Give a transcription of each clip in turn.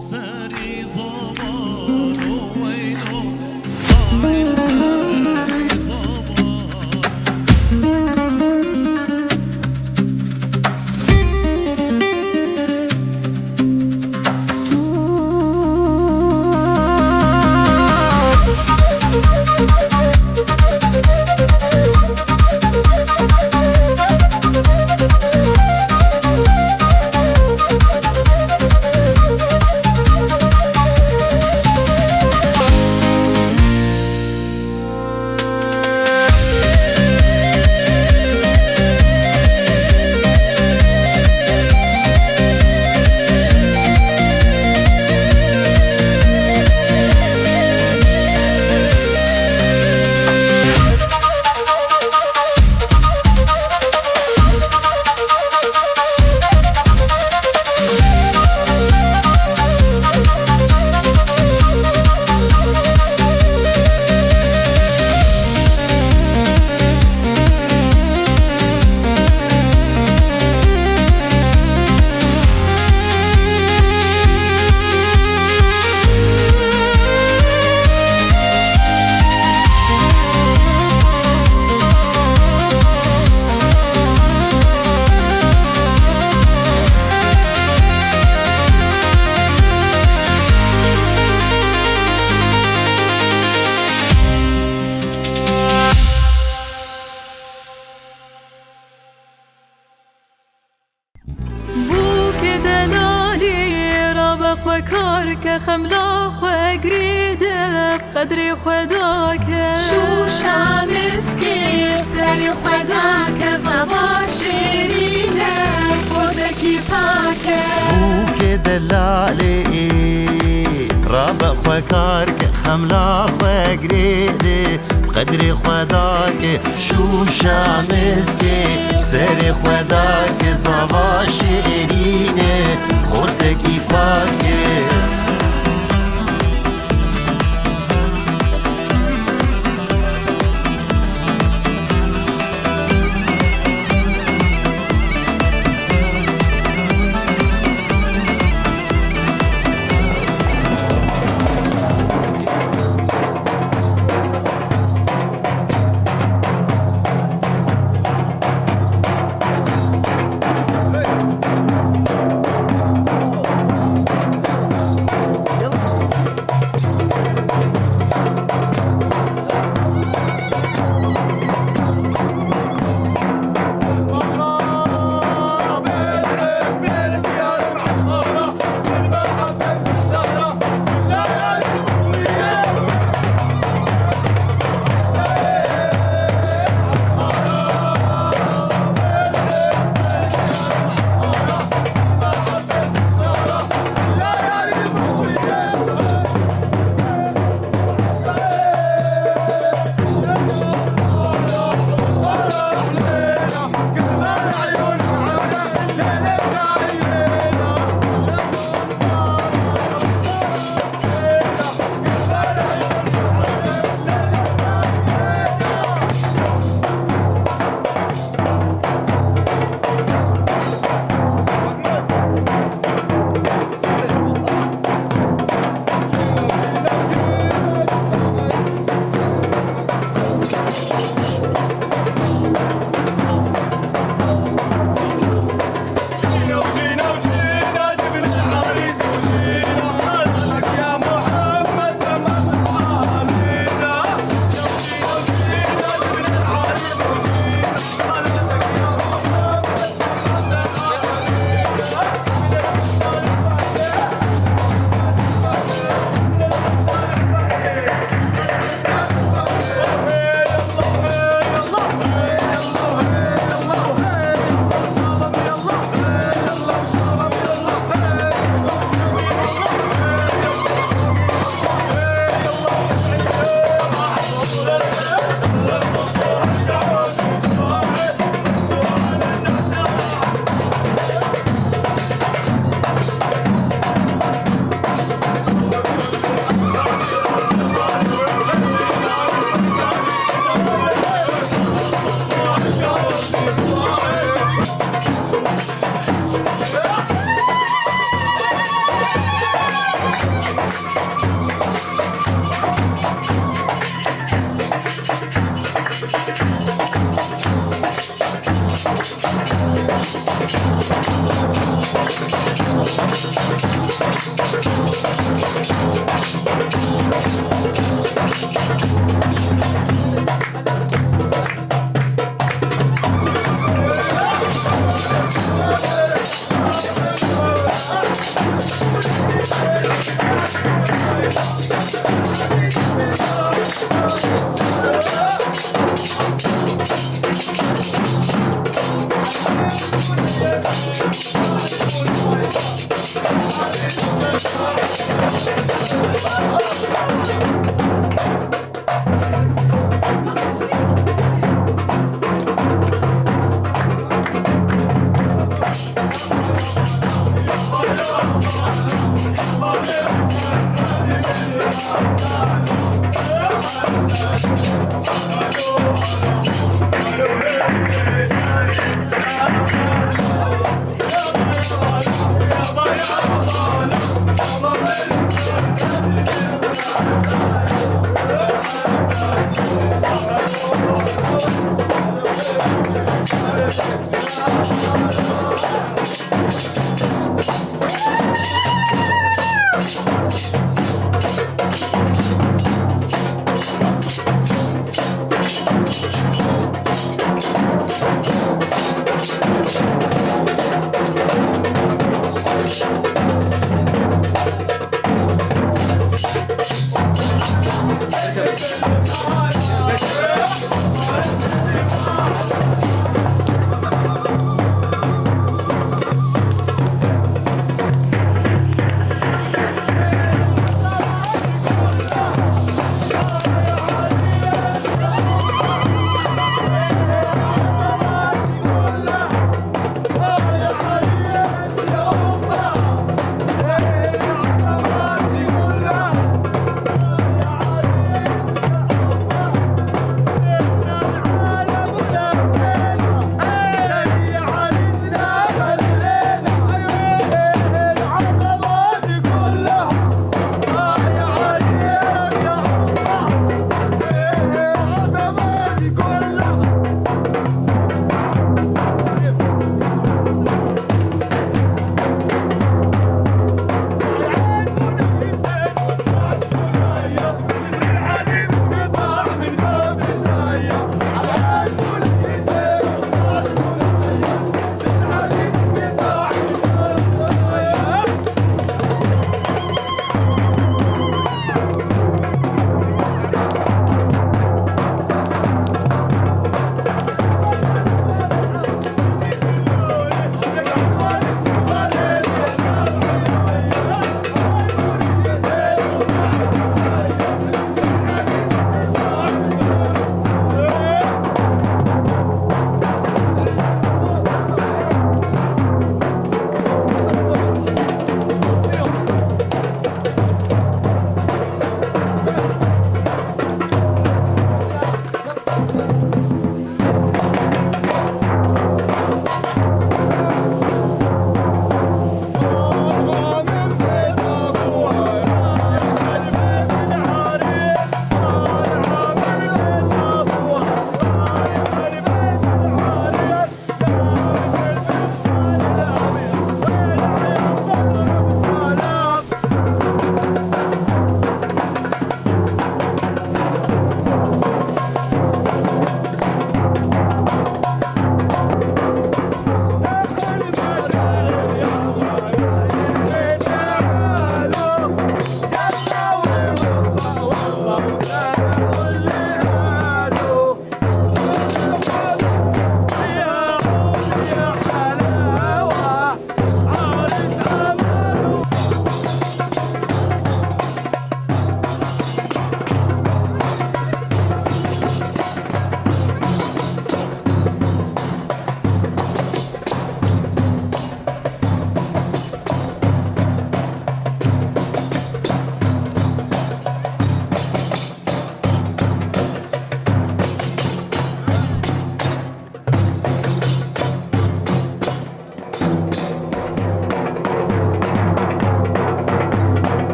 ساري زمان وويلو اسماعيل ساري زمان. کار که خملا خو گریده بقدر خدا که شو شامسکی سری خدا که زبا شیرینه خودکی پاکه بو که دلالی راب خو کار که خملا خو گریده بقدر خدا که شو شامسکی سری خدا که زبا شیرینه خودکی پاکه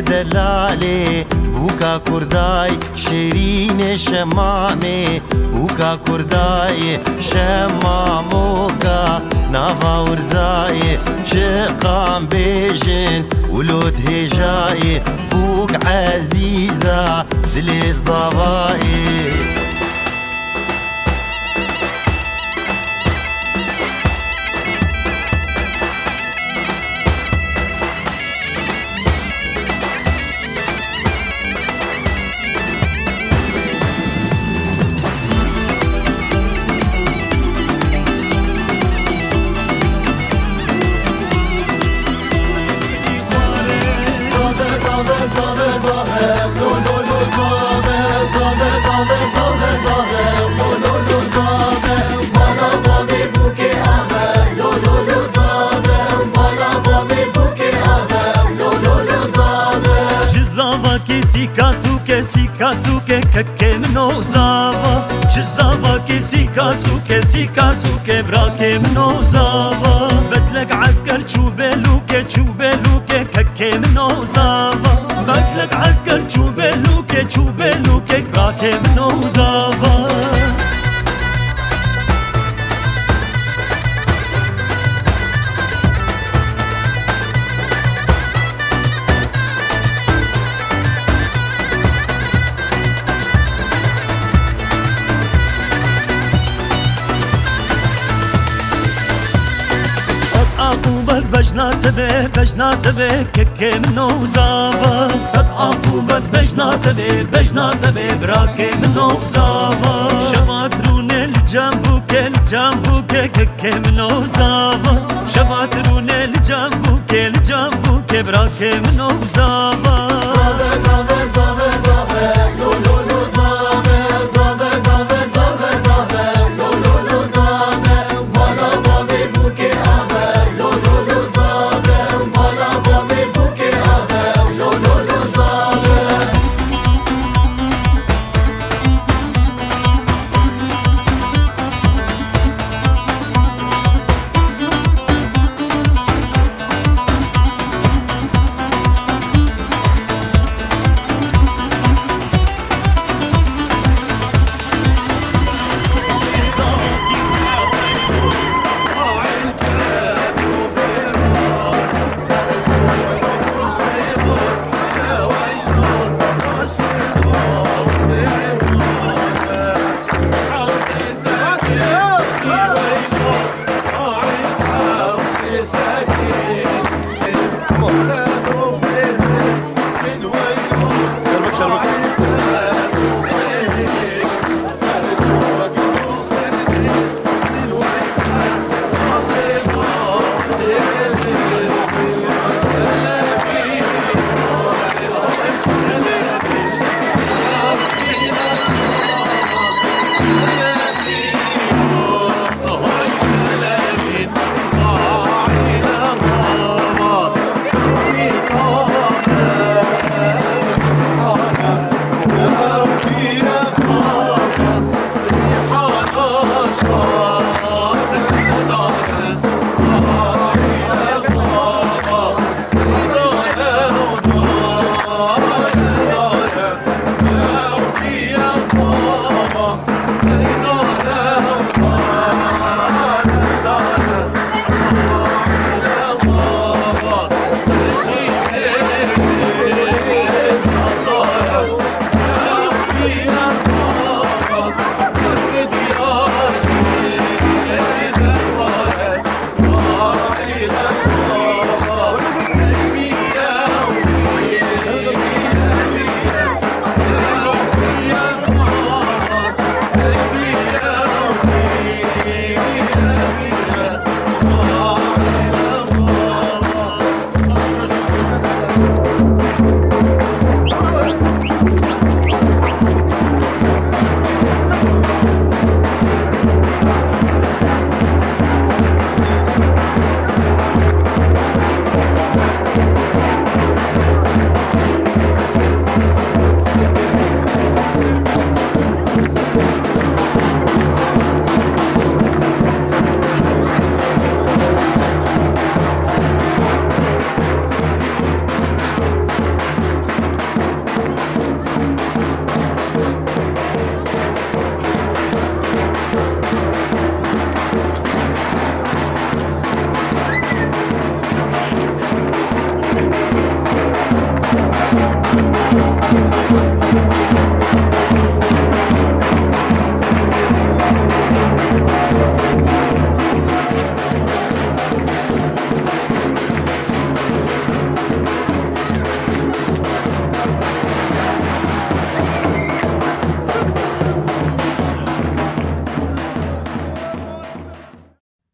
دلاله بوکا کردای شیرین شمامه بوکا کردای شماموکا ناوا ورزای شقام بیجن ولود هجای بوک عزیزا دل زوای ككي منو زابا جزابا كسي كاسو كبراكي منو زابا بدلك عسكر چوبلوكي ككي منو زابا بدلك عسكر چوبلوكي براكي منو زابا بجنات به ككي منو زابا صد عقوبت بجنات به براكي منو زابا شباترون الجنبوكي ككي منو زابا شباترون الجنبوكي براكي منو زابا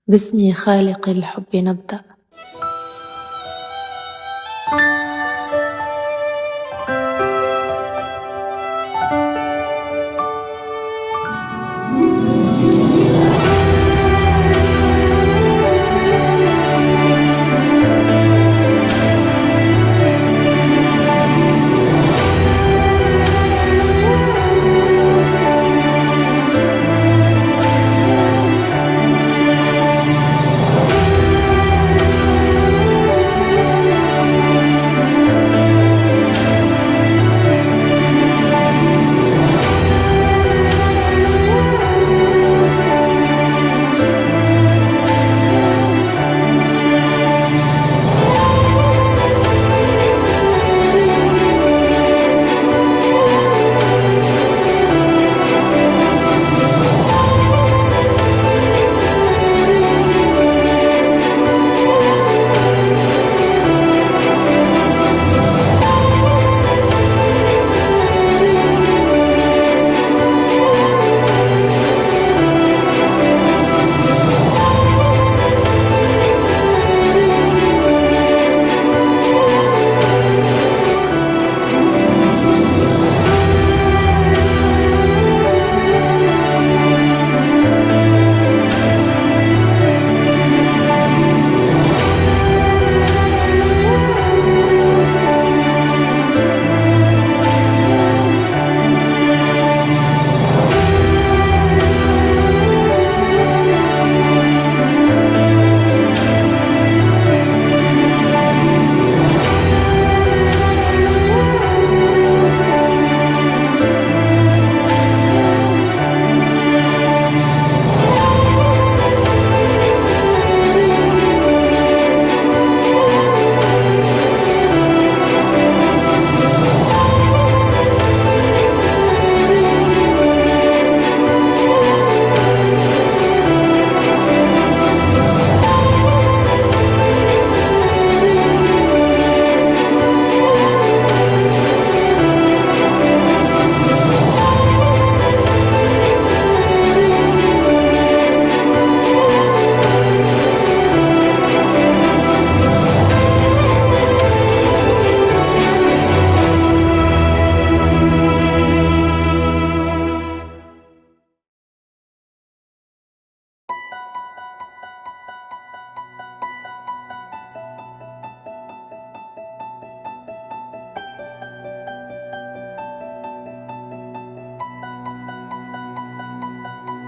باسم خالق الحب نبدأ.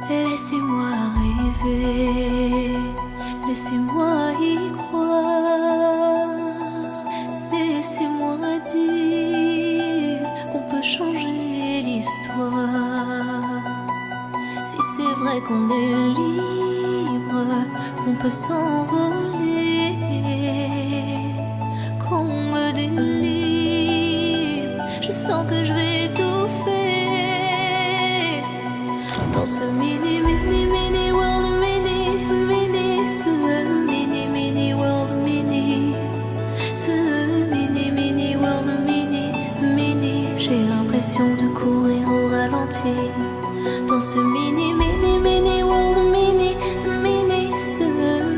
Laissez-moi rêver, laissez-moi y croire, laissez-moi dire qu'on peut changer l'histoire. Si c'est vrai qu'on est libre, qu'on peut s'envoler, qu'on me délivre, je sens que je vais étouffer dans ce mini world, ce mini world, ce mini world, j'ai l'impression de courir au ralenti dans ce mini world, ce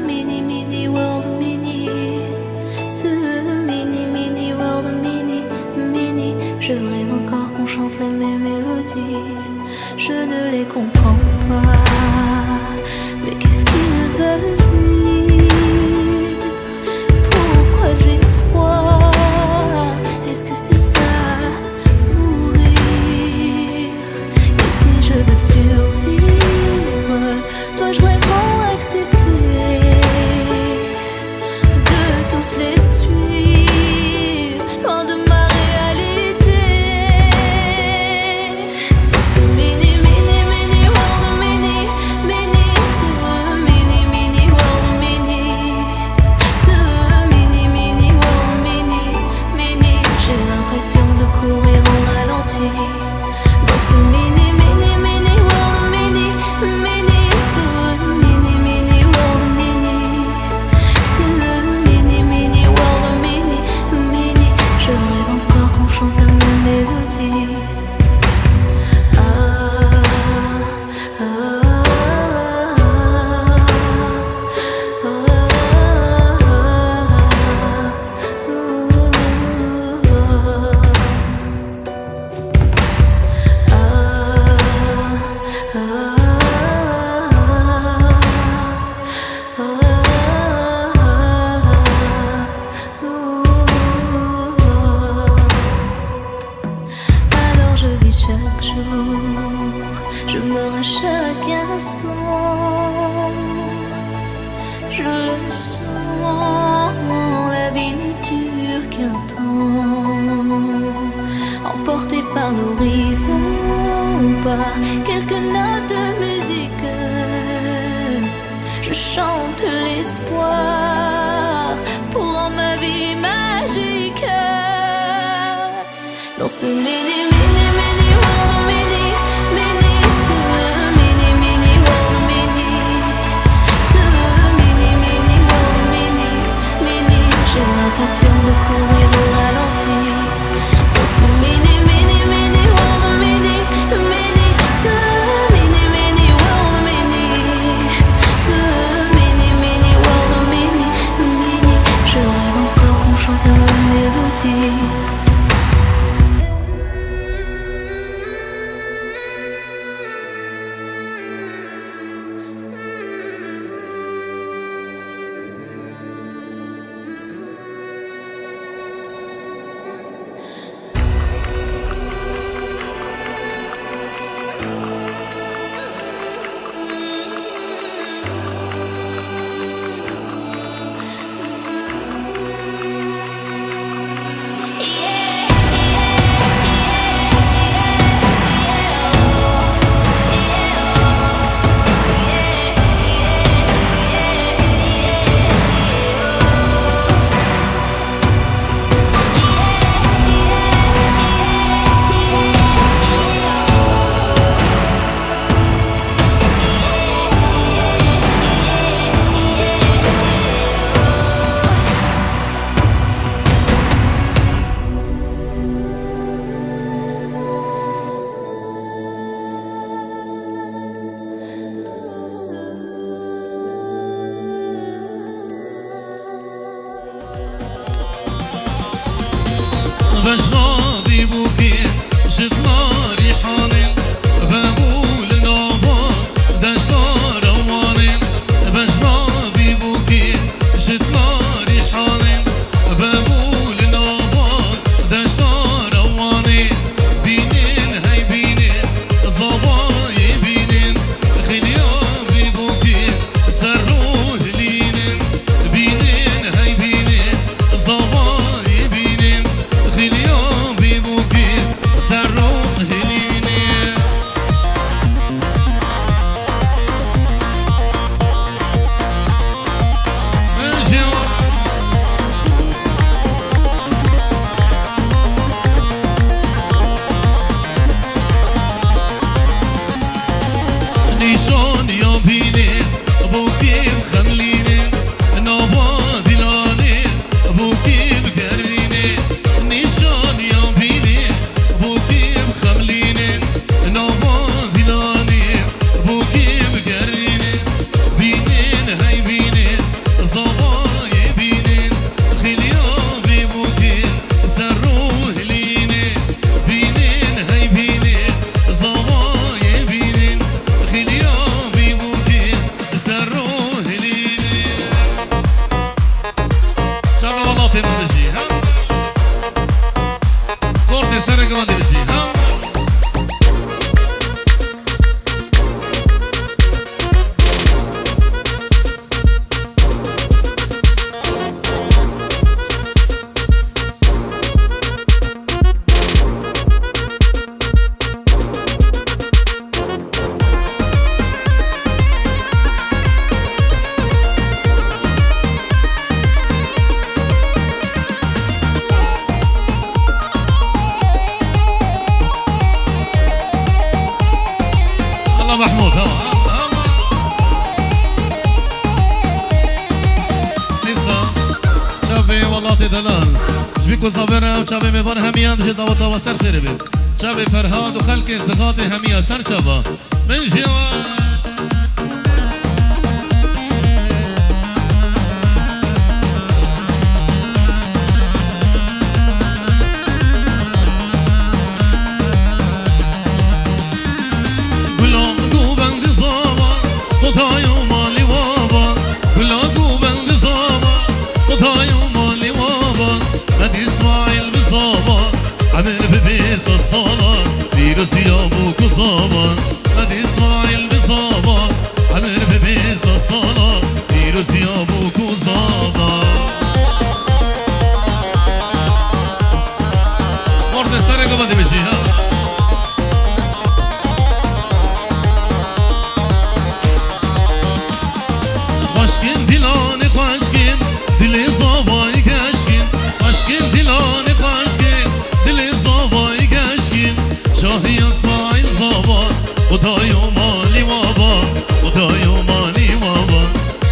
mini world, ce mini world, je rêve encore qu'on chante les mêmes mélodies. Je ne les comprends pas, mais qu'est-ce qu'ils veulent dire? Pourquoi j'ai froid? Est-ce que c'est ça, mourir? Et si je veux survivre, dois-je vraiment accepter de tous les suivre, loin de ma réalité? Dans ce mini world, ce mini world, ce mini world, j'ai l'impression de courir au ralenti dans ce mini world, ce mini world, ce mini world, je rêve encore qu'on chante la même mélodie. Alors je vis chaque jour, je meurs à chaque instant. Je le sens, la vie ne dure qu'un temps. Emporté par l'horizon, par quelques notes de musique, je chante l'espoir pour rendre ma vie magique. Dans ce mini world, ce mini world, ce mini world, j'ai l'impression de courir au ralenti dans ce mini world, ce mini world, ce mini world, je rêve encore qu'on chante la même mélodie. صلات دلال جبيكو صابرة وشابي ميفان هميان بجي داوتا وسر خير بي شابي فرهاد وخلق زغاطي هميا سر شابا من جوا الصلاة فيروس يابوك وصابا هدي اسماعيل بصابا عمر ببيس الصلاة فيروس يابوك وصابا مرد سرق بدي بشيها خوشكين دلاني خوشكين دلي صاباي كشكين خوشكين دلاني خوشكين دلي صاباي كشكين شاهي اسماعيل صابا خداي ومالي وابا خداي ومالي وابا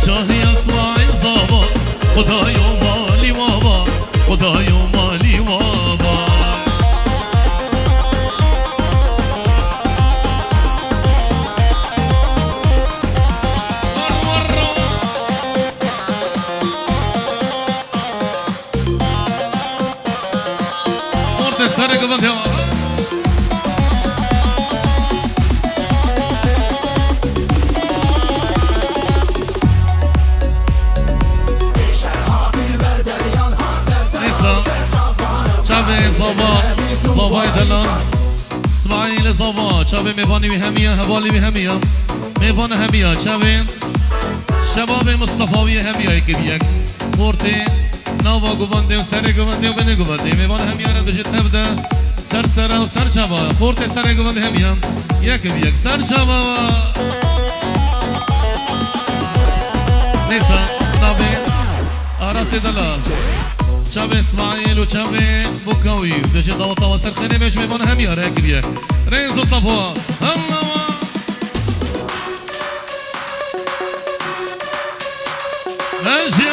شاهي اسماعيل صابا خداي ومالي وابا خداي ومالي وابا مرد سرق بدي صباي دلان اسماعيل صبا شابي ميفاني بهمية هبالي بهمية ميفان همية شابي شباب مصطفاوي همية كبيك مورتي ناوا قوانده و سر قوانده و بني قوانده ميفان همية را دجت نبدا سر سر و سر شابا خورتي سر قوانده همية يك بيك سر شابا نيسا نابي آراس دلال شابه اسماعیل و شابه بوکاوی بشه داوت واسر خنه بهش میبانه همین آره کلیه رئیس صفا الله ماشي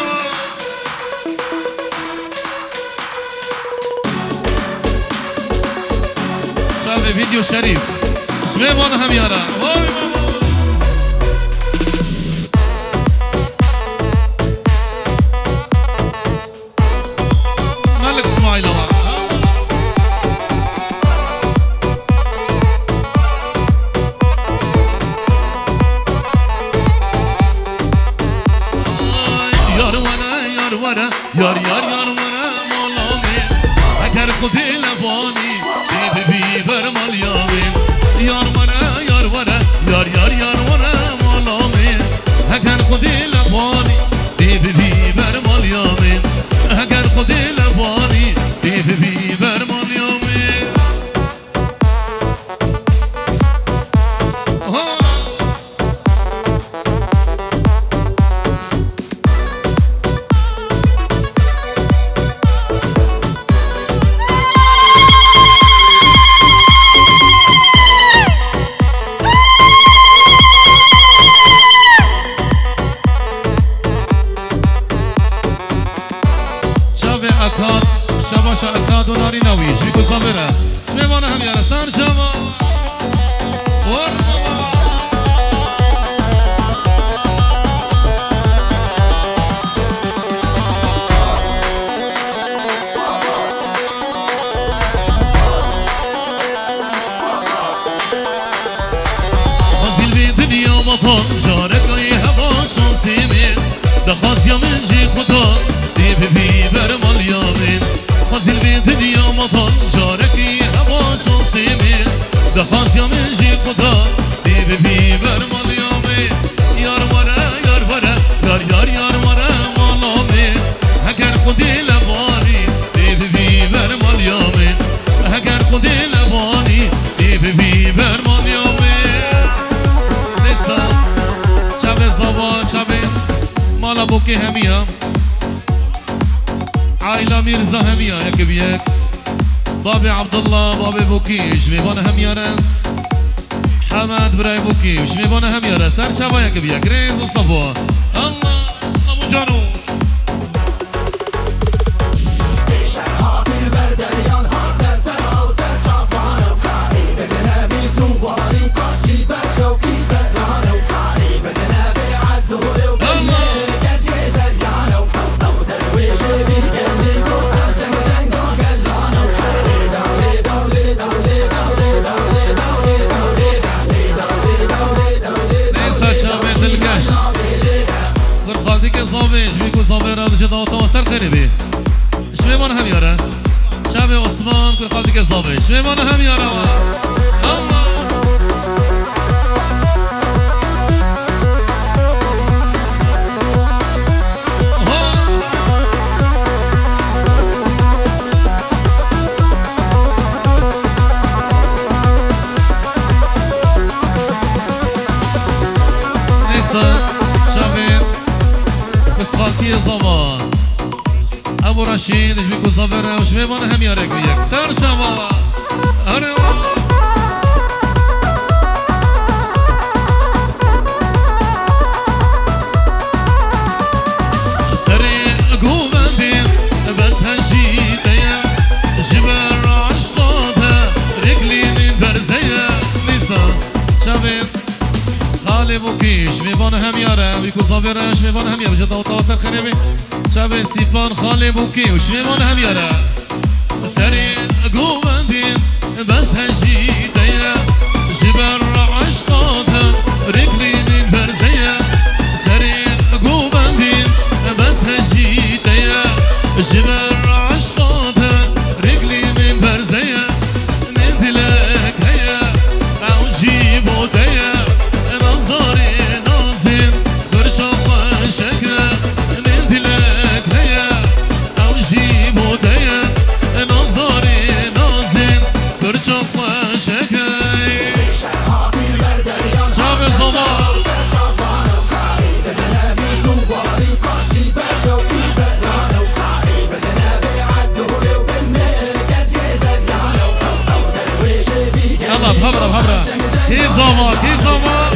شابه فيديو شريف اش میبانه همین آره اسماعيل يار وانا يار وانا يار يار يار وانا مولامي اگر خودي لباني بي برمال يامين يار وانا يار وانا يار يار يار وانا مولامي اگر خودي لباني بي برمال يامين اگر خودي لباني بي برمال يامين اکاد شباش اکاد و ناری نویش بیکو صابره شمیوانه هم یاره سر شما خازیل بی دنیا وطن جارکای هوا شانسیمی دخواست یا من جی خدا بی برمال یامین خازیل بی دنیا وطن جارکی هوا شانسیمی دخواست یا من جی خدا بی برمال یامین یار وره یار وره یار یار یار وره مالامین اگر خودی لبانی بی برمال یامین اگر خودی لبانی بی برمال یامین نسا شب زبان شب مالا بوکی همیم عائلة ميرزا هميا يا كبيك بابي عبد الله بابي بوكيش ميبانا هميانا حماد براي بوكيش ميبانا هميانا سر شابا يا كبيك ريز مصطفى الله ابو جانو که زابش میگو زابه را بجه داتا و سر خیلی بی شمیمان هم یاره شب عثمان کل خالدی که زابش شمیمان هم یاره الله خالتي زمان ابو رشيد ايش بيكون صابر وش بيبان هم يارك وياك سر شباب هرو سري قومندي بس هالشيتين جبر عشقاتها رجلي من برزيه نساء شباب خالی بوکیش میوان هم یاره ویکو زابرش میوان هم یاره جدا و تاسر خریبی شب سیپان خالی بوکیش میوان هم یاره سری گومندین بس هجی دیه جبر عشقاته رکلین برزیه سری گومندین بس هجی دیه جبر عشقاته رکلین برزیه ندلک هیه او جیبو دیه بخبره بخبره هي زمان هي زمان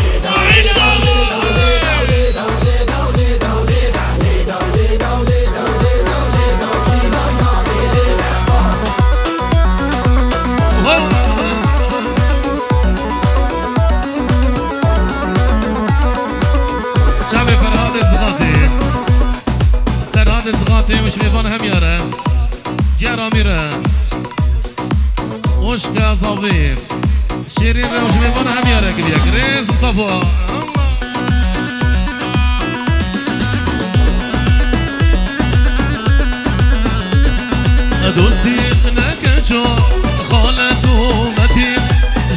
شعبي فرهاد الزغاطي سرهاد الزغاطي مش ميفان هم ياره جرى ميره وشكا صبيب شيرين وش ميفان هم ياره كليك ريز صفوة دوستي نكتشو خالته متين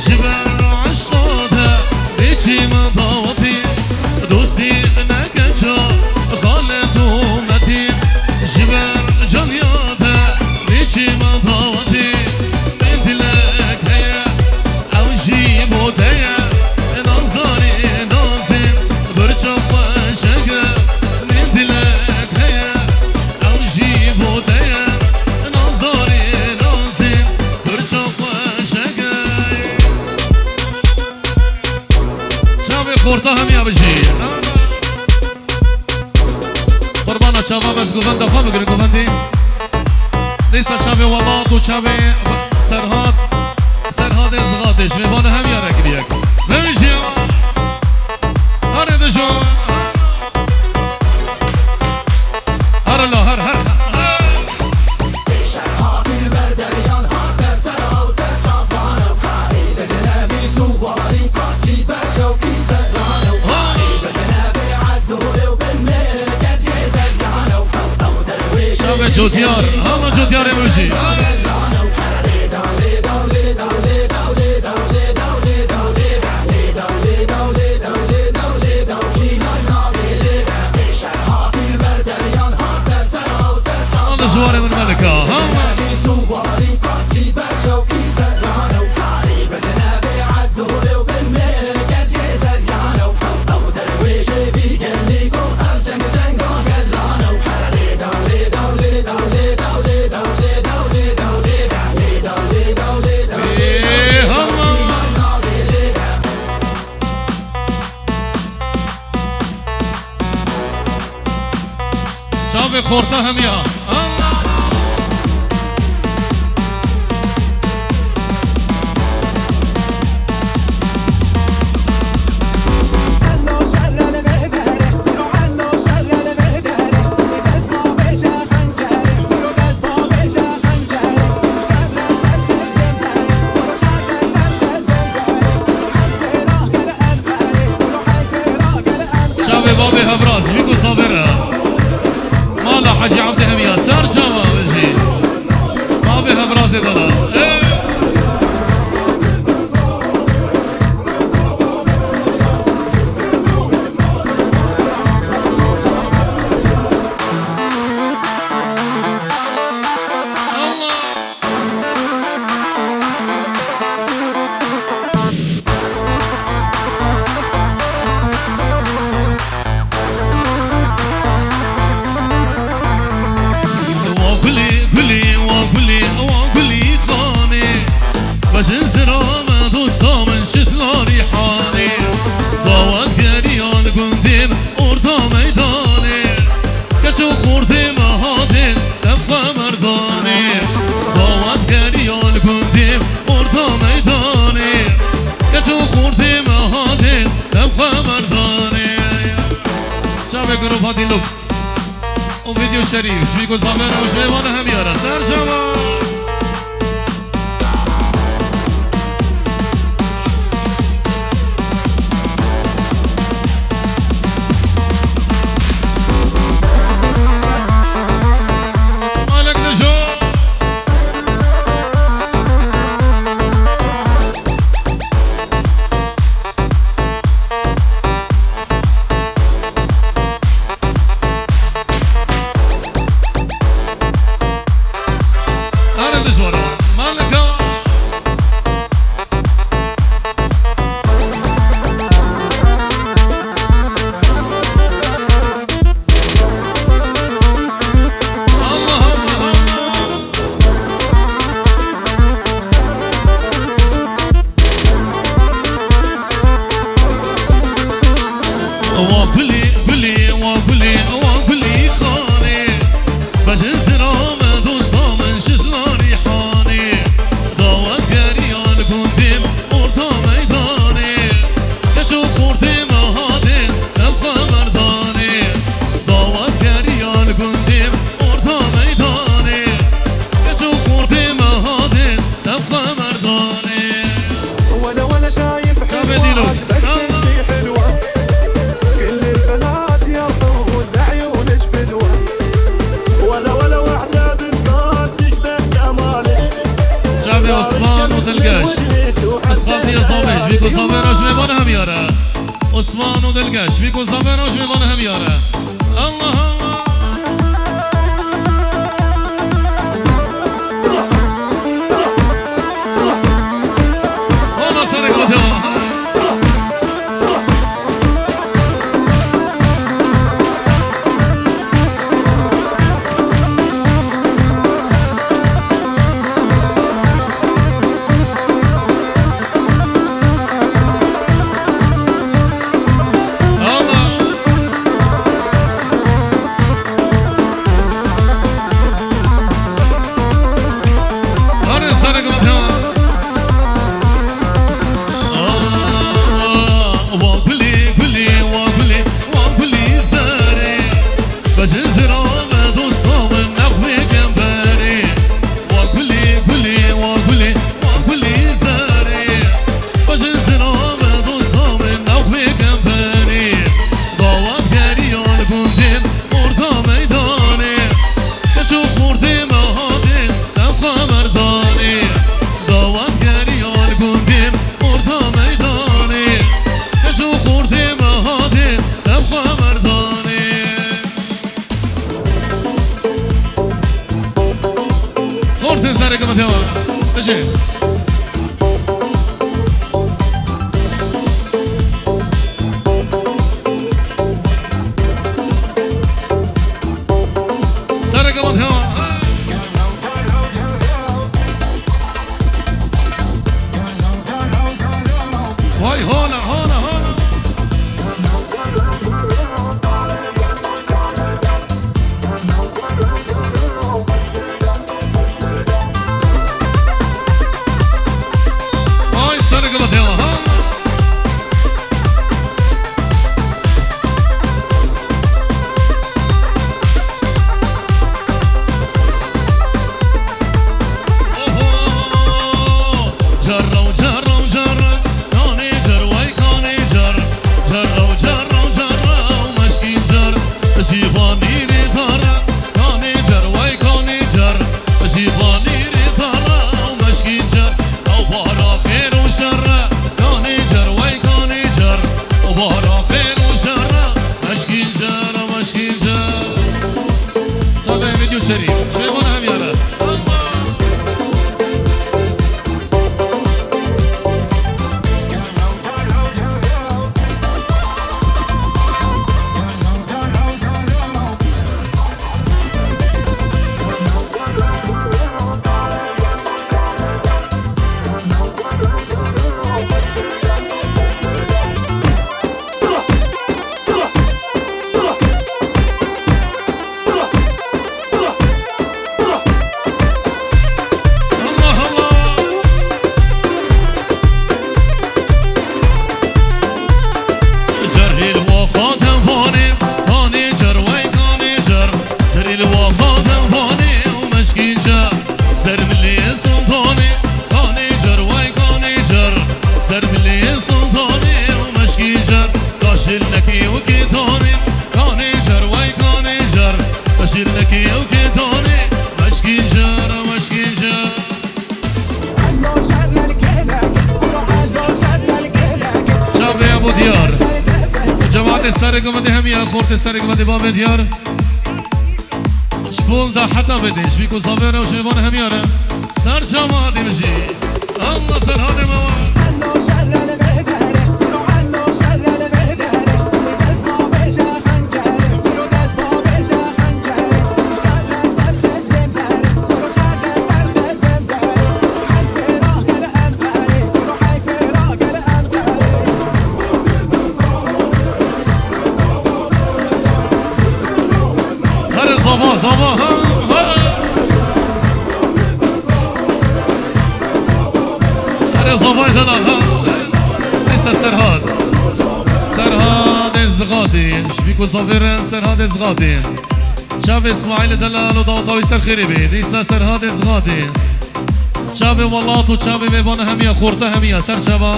جبر عشقاتها بيجي مضاوطي دوستي نكتشو خالته متين جبر جنياتها بيجي مضاوطي ندلك هيا او جيبو ديا نظري نازم برجف وشكا ندلك هيا او جيبو ديا خورتا هم یا بجی قربانا چاوا بس گوفند دفا بگیری گوفندی نیسا چاوی والات و چاوی سرهاد ازغاتش میبانه هم یا رکلیک بمیشی هر دشو هر الله هر جوتيار الله جوتيار يمشي الله زواري من ملكة شاب خورتا هم یا شاب بابی هبراز بگو صابره وفيديو شريف شبيكو زمان وشبيبانا هم يارا ترجمة مالك نجو عثمان ودلقاش بيكون صابر وجبيبان هم يارا الله والله صارك غدوة سرک ودی همیا خورد سرک ودی با دیار شپول دا حتا بدش بیکو صابر و شیوان همیاره سر جماعتی میشی الله سر هاده مواد زبا هر زبای دلال ها لسه سرهاد الزغادي شبيكو صافير سرهاد الزغادي شاب اسماعيل دلال وضوطاوي سرخريبي لسه سرهاد الزغادي شاب والله شاب ميبان همية خورته همية سر شبا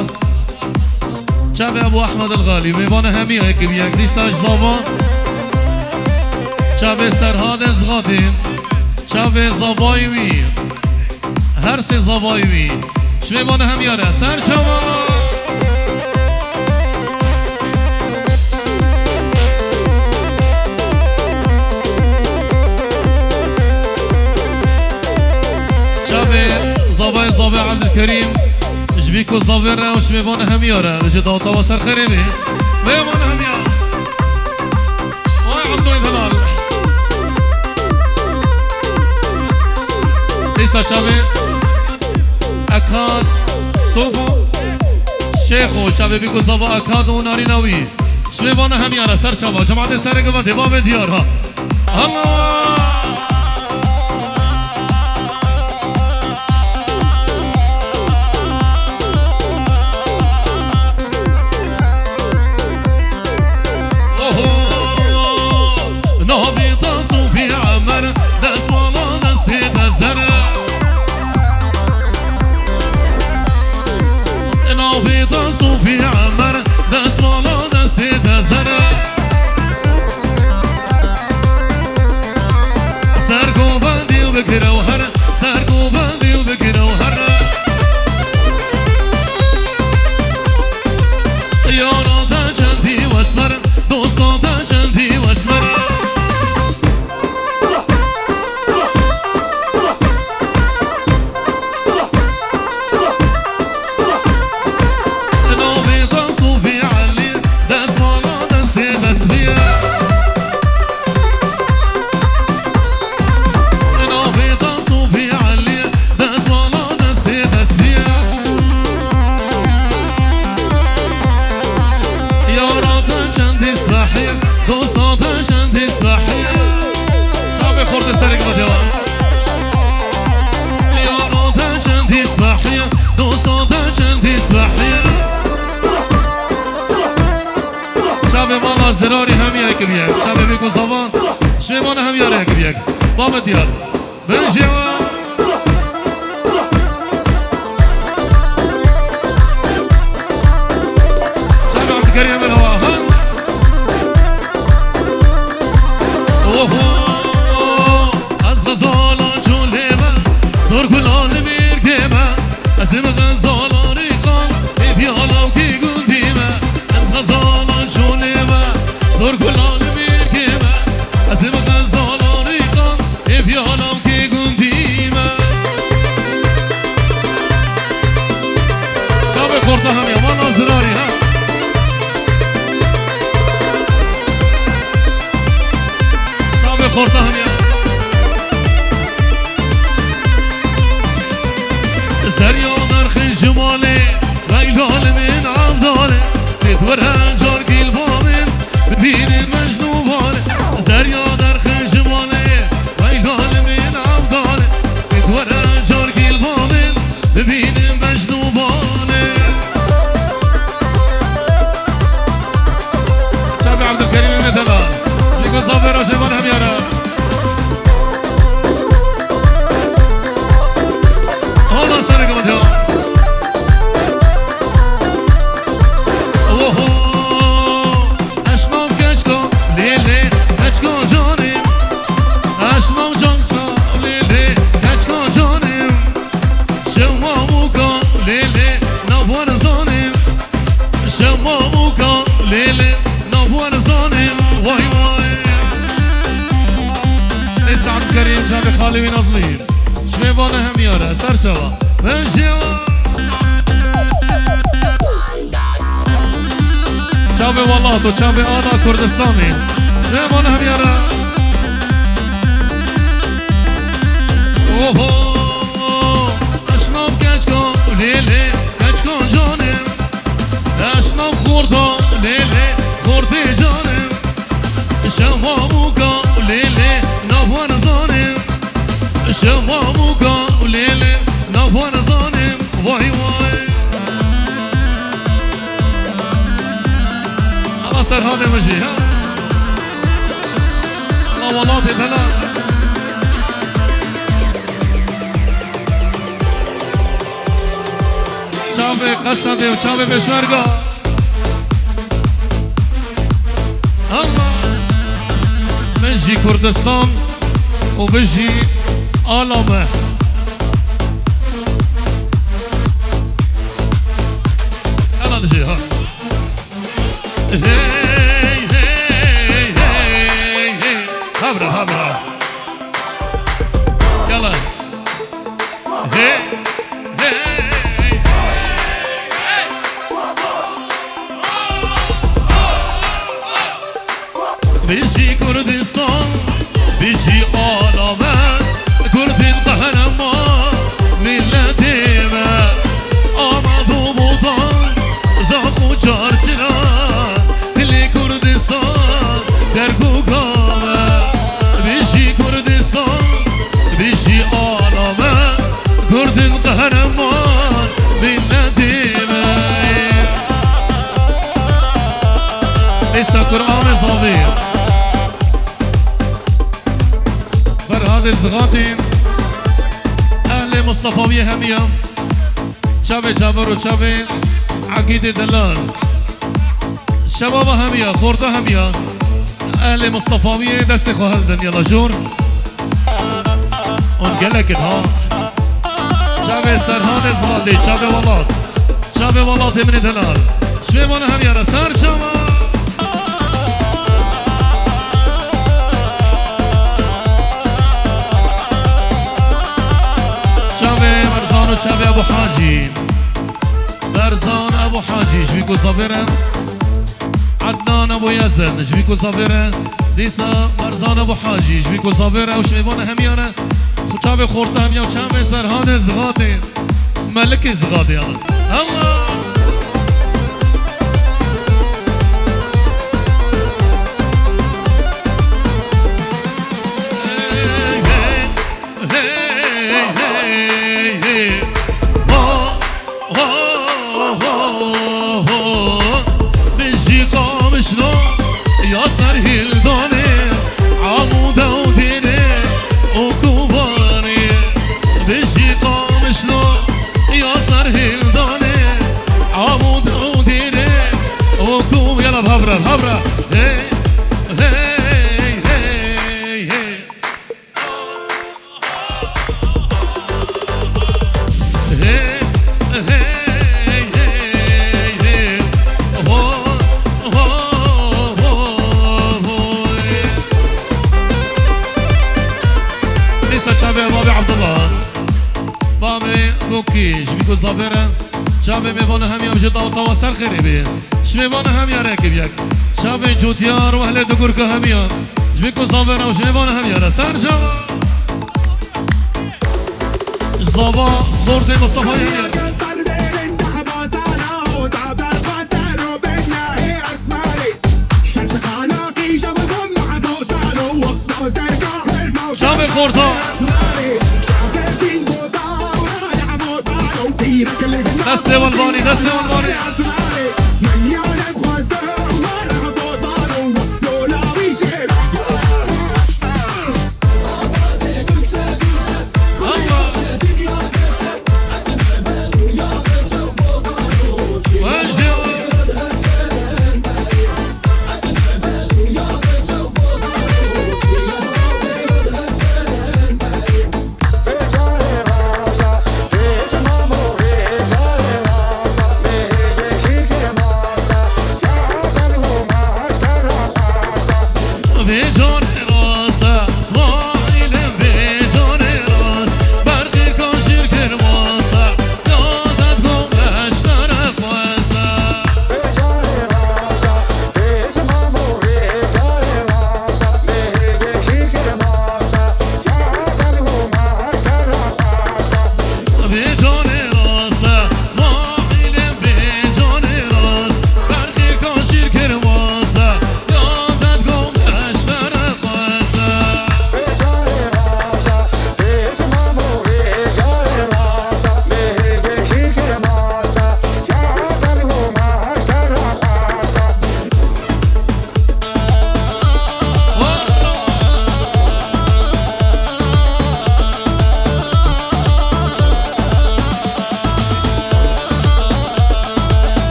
شاب ابو احمد الغالي ميبان همية هيك بيك لسه اجزابا شاب سرهاد زغادي شاب زبايوي هرس زبايوي شبيبان هم ياره سر شما شاب زباي عبد الكريم جبيكو زبير وشبيبان هم ياره جداتا وسر خريبي بيبان هم ياره واي عبدو دلال ليس شابي أكاد صوفو شيخو شابي بيكو صبا أكاد وناري نوي شبيبانا هم يارا سر شابا جماعة سرق ودباب ديارها الله زراری همی یک بیک شب بیکو زبان شیوان همی یاره یک بیک بام دیار بن شیوان شب عبدالکریم من هوا از غزالان چون لیمه زور کلان میرگیمه از این غزالان ریخان بیالاو کی گندیمه از غزالان چون لیمه زور کلان میرگیمه از این غزالان ریخان بیالاو کی گندیمه شب خورده هم یمان نازراری هم شب خورده هم یمان سریا در خیل جماله ویلال من عبداله بدور هنجار گیل بامن ببین مجنوباله سریا در خیل جماله ویلال من عبداله بدور هنجار گیل بامن ببین مجنوباله شب عبدالکریم مثلا میگو صابر و شبان هم یاره حالا سرک مدیا مالي من أظليم شميبانا هم يارا سرچوا من شوا چاوه والله تو چاوه آنا کردستانی شميبانا هم يارا اوهو اشنام کچ کن لیلی کچ کن جانم اشنام خوردان لیلی خوردی جانم شماموکا لیلی نوان زانم شماموکا لیلی نوان زانم وای وای اما سرحانه مجی ها الله والله تدلا چاوه قصده و چاوه بشمرگا الله بجي كردستان وبجي آلامه يلا نجي ها هي هي هي هي هبرة هبرة يلا هي هي بيجي كردستان بيجي آلامه كردين قهرمان ملتيمه آمد و بودان زاخو چارچنا دل کردستان در کوکامه بيجي كردستان بيجي آلامه كردين قهرمان ملتيمه لسه قرآن صابير فرهاد الزغاطين أهل مصطفاوية همية شابي جابر و شابي عقيدة دلال شباب همية خورده همية أهل مصطفاوية دست خوهلدن يلا جور ونقلك ها شابي سرهاد الزغاطي شابي والله شابي والله من دلال شبي وانا همية رسار شباب شابه برزان و شابه ابو حاجی برزان ابو حاجی شبیکو صابره عدنان ابو یزن شبیکو صابره دیسا برزان ابو حاجی شبیکو صابره و شبیبان همیانه شابه خورده همیا و شابه سرحان زغاده ملک زغاده الله بيجي قامشنا يا سر هلداني عموده وديني وكوباني بيجي قامشنا يا سر هلداني عموده وديني وكوب يلا بهبرة بهبرة هي هي هي هي كوكيش بيكو صابرة شابي ميفون هم يوم جدا وطواسر خريبين شميفون هم يا راكب ياك شابي جوتيار واهل دقورك هم يوم بيكو صابرة وشميفون هم يا رسار شابا صابا خورتي مصطفى يا شابي خورتا دسته والبانی دسته والبانی Thank you.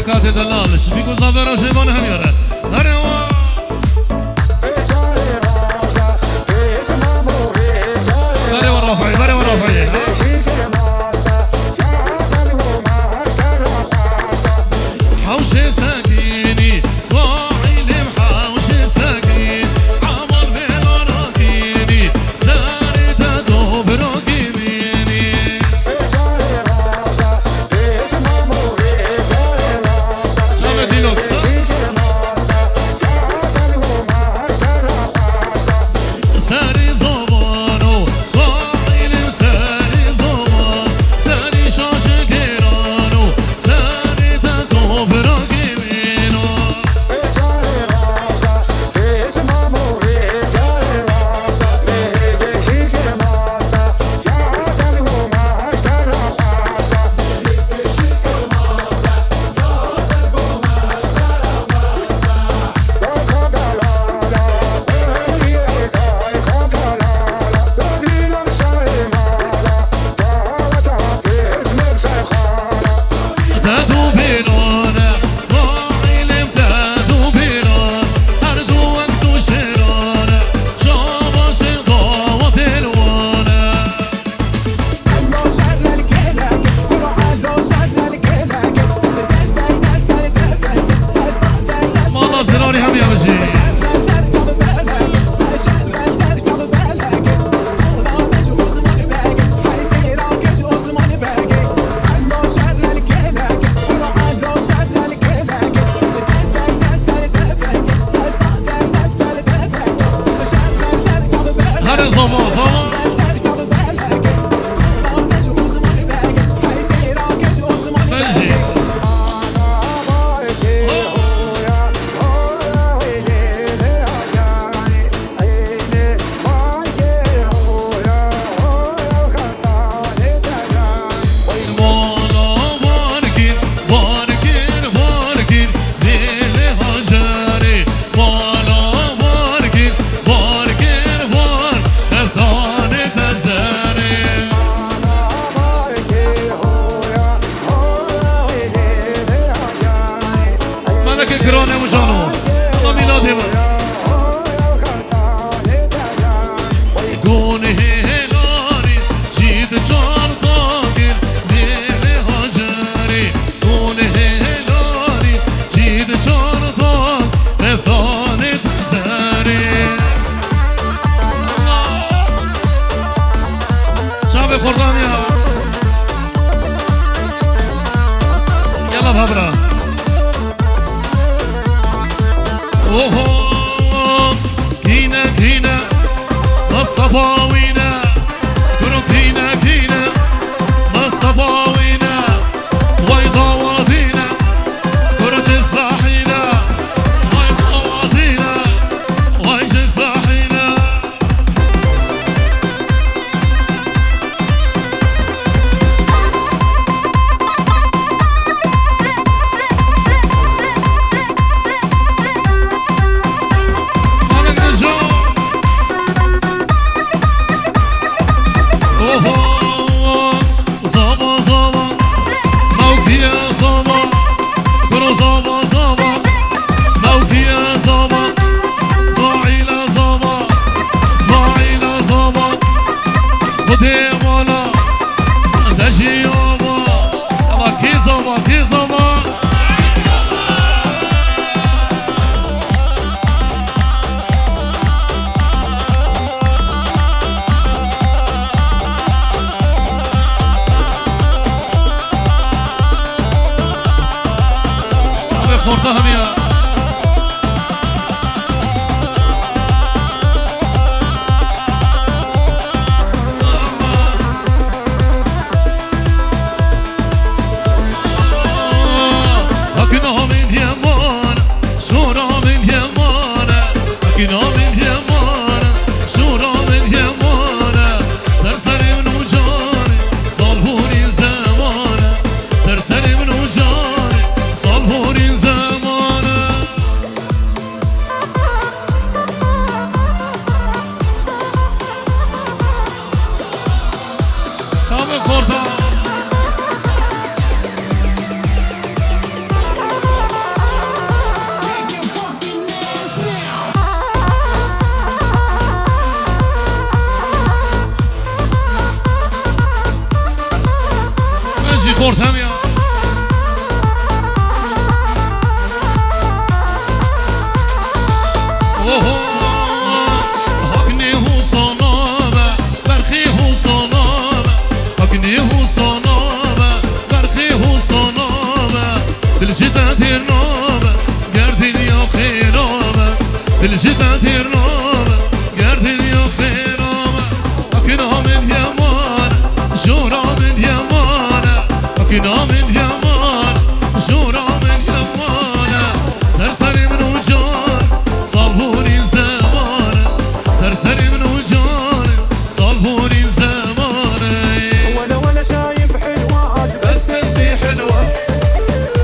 حرکات دلالش بیگو زاور جوان هم یاره هر وا بره و رافعی بره و رافعی حوش ساكيني صاحي حوش ساكين عمر بلاراكيني سارت دوب راكيني شامل ديلوكس ساري زبانو صاحي ساري زبان ساري شاش كيرانو ساري دوب راكينو تدو بيرانا صاحي تدو بيران هردو وقتو شرانا شاباش ضاوة الوانا مالا زراري هم يا بجي هر زمان زمان بجي مالا باركين باركين باركين دل هجري مالا باركين باركين بار افتان تزاري ملك كرانه وجانو الله ميلادي گونه هلاری چید جان داگیر دل هاجری گونه هلاری چید جان داگ افتان تزاری شب خوردان یا یلا بابرا اوه کینه کینه مصطفاوينا كرو كينا كينا مصطفاوينا ويضاوضينا كرو جساحينا ويضاوضينا ويجساحينا مالك نجوم زابا زابا موكيا زابا كرو زابا زابا موكيا زابا زاعيلا زابا زاعيلا زابا خدي مالا دجي يابا يلا كي زابا كي زابا خورده يا دلجبادر نوبة قردن يا خيرابة دلجبادر نوبة قردن يا خيرابة أكنا من يمان جورا من يمان أكنا من يمان جورا من يمان سرسري من وجار صالبوني زمان سرسري من وجار صالبوني زمان ولا شايف حلوات بس انتي حلوة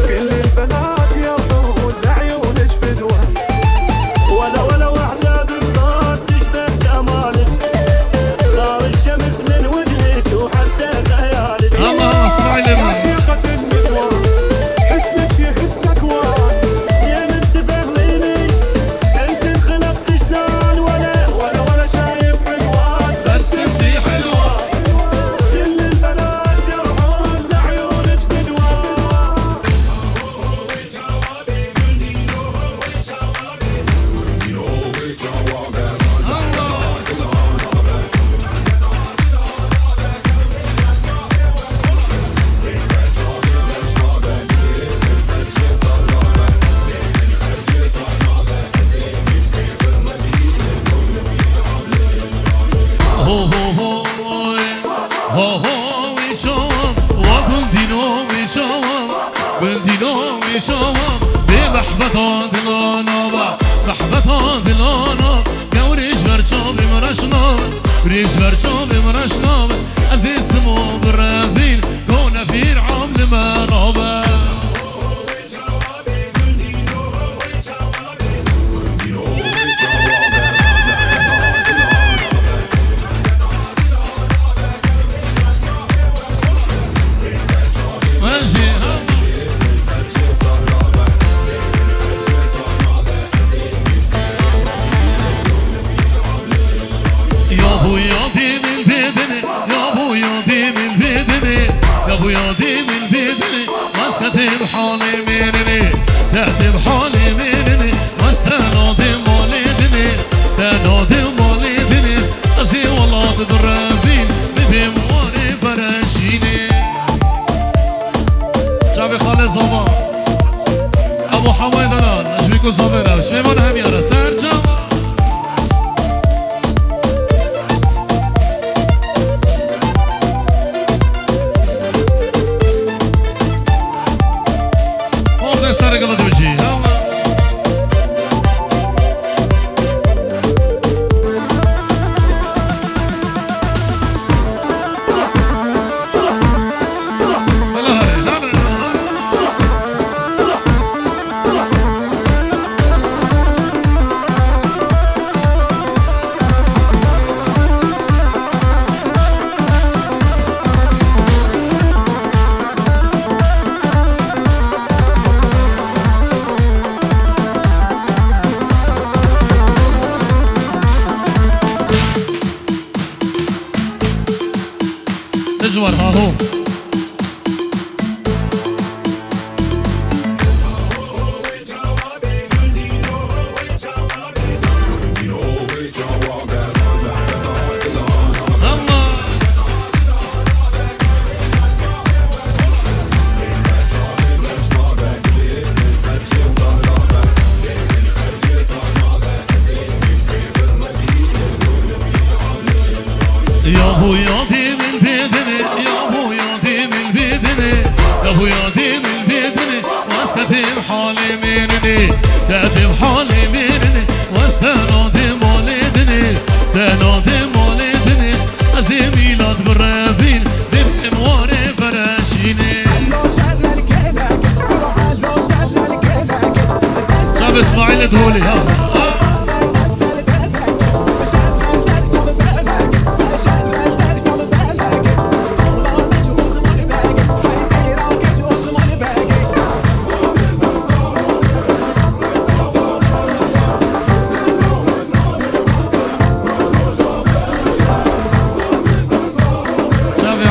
كل البنات يرحون لعيونك فدوة ولا وحدة بالذات تشبه جمالك نار الشمس من وجهك وحتى خيالك الله اسمعي لي عشيقة النسوان حسنك يحس اكوان يا من تفهميني انت انخلقت شلون ولا شايف حلوات بس انتي حلوة كل البنات يرحون لعيونك فدوة هو هو هو هو ويشوم وبندينو ويشوم بندينو ويشوم بمحبة دلانا محبة دلانا قوريش برشو بمرشنا بريش برشو بمرشنا عزيز سمو بالرافيل كون في عمل مرابا ماشي يا ابو يا دي من بدني يا ابو يا دي من بدني يا ابو يا دي من بدني مسكت بحالي منني تحت بحالي منني واستنادي مولدني تنادي مولدني ازي والله بالرافين بمواري برشيني شعبي خالد زمان ابو حميدان اجبيكو زمان شمي من هم يارا سرجم orada sarı kılıcı bir şey اجور ها هو يا ابو يا دي من بدني يا ابو يا دي من بدني يا ابو يا دي من بدني واسكت بحالي منني تأتي بحالي منني واستنادي مولدني تنادي مولدني ازي ميلاد بالرافين بمواري فراشيني شعب اسماعيل دهولي ها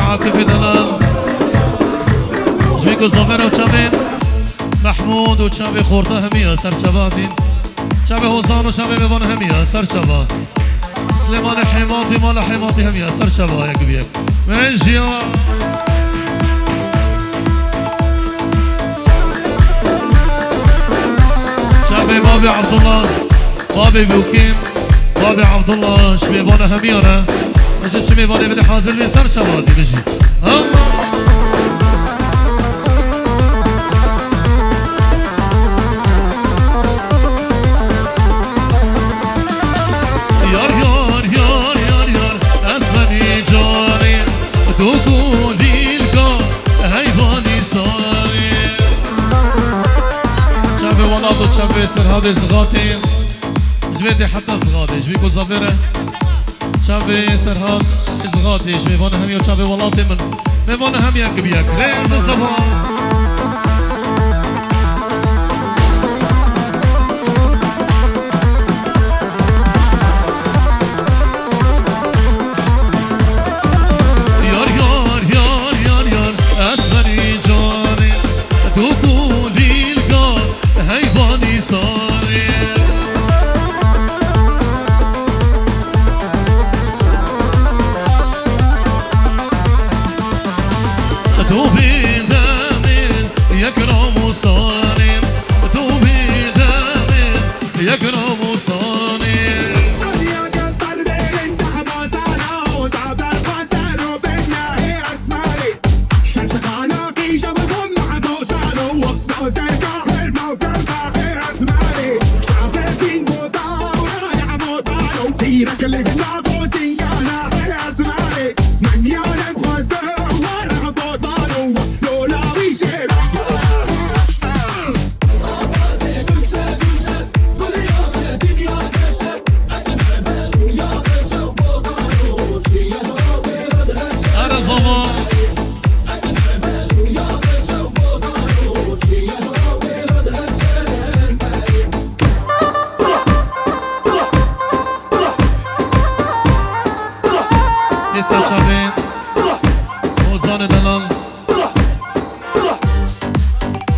عاطفي دلال جبيكو زوفر وشابين محمود وشابي خورطة همية سر شباتين شابي حسان وشابي بيبان همية سر شبا سليمان حماتي مال حماتي همية سر شبا يا كبير ماشي شبي بابي عبد الله بابي بوكيم بابي عبد الله شبي بانا هميانا وجد شبي بانا بدي حاضر بي سر شبادي بجي الله يار يار يار يار يار اسمني جاري دوكولي الكار هيفاني صاري شبي ولادو شبي سرهادي زغاتي جبيدي حتى زغاتي جبيكو زفيرة شبي سرهاد زغاتي جبي وانا همي وشبي ولادي من وانا همي اكبيك ريز الزبان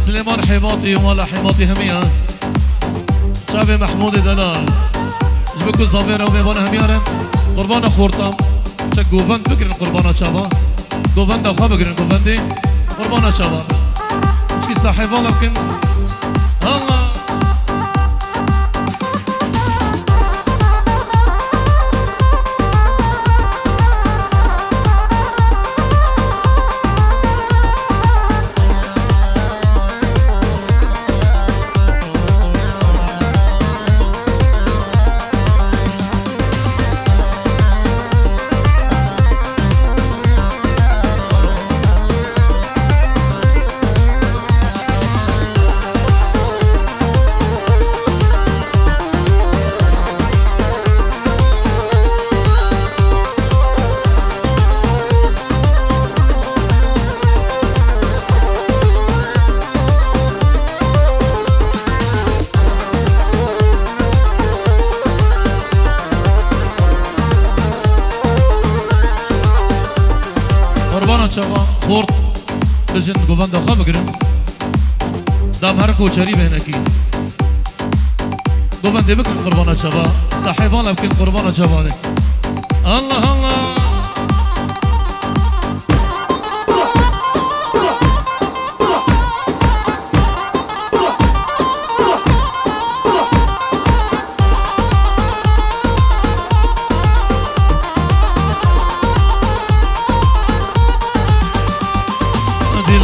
سليمان حماطي ولا حماطي همية شابي محمود دلال جبكو زافيرا وبيبانا هميارن قربانا خورتام شك قوفند بكرن قربانا شابا قوفند أخا بكرن قوفندي قربانا شابا شكي صاحبا لكن الله شبا خورت بجن قوفند أخا بقرن دام هركو شريب هناكي قوفند بكن قربانا شبا صاحبان لبكن قربانا شبا الله الله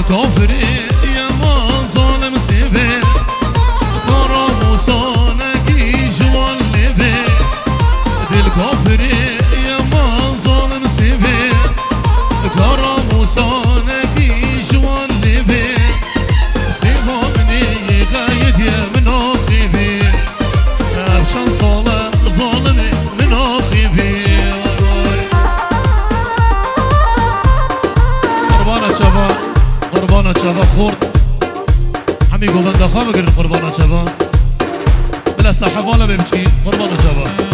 كفري يا ما ظالم سيبي كراموسانك جوان لبي دل كفري يا ما ظالم سيبي كراموسانك جوان لبي سيبا مني غايد يا من اخيبي ابشان ظالمي من اخيبي قربانا شباب قربانا شبا خورد حمي قوفند أخا بقرن قربانا شبا بلا صاحبانا بيبكي قربانا شبا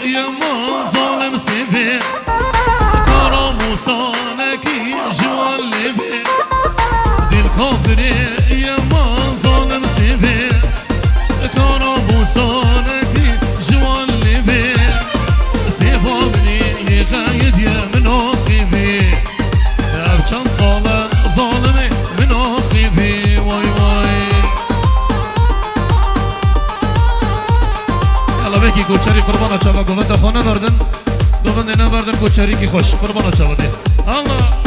يا ما ظالم سيبي كراموسانك بگو چریکی خوش قربانو چاوده الله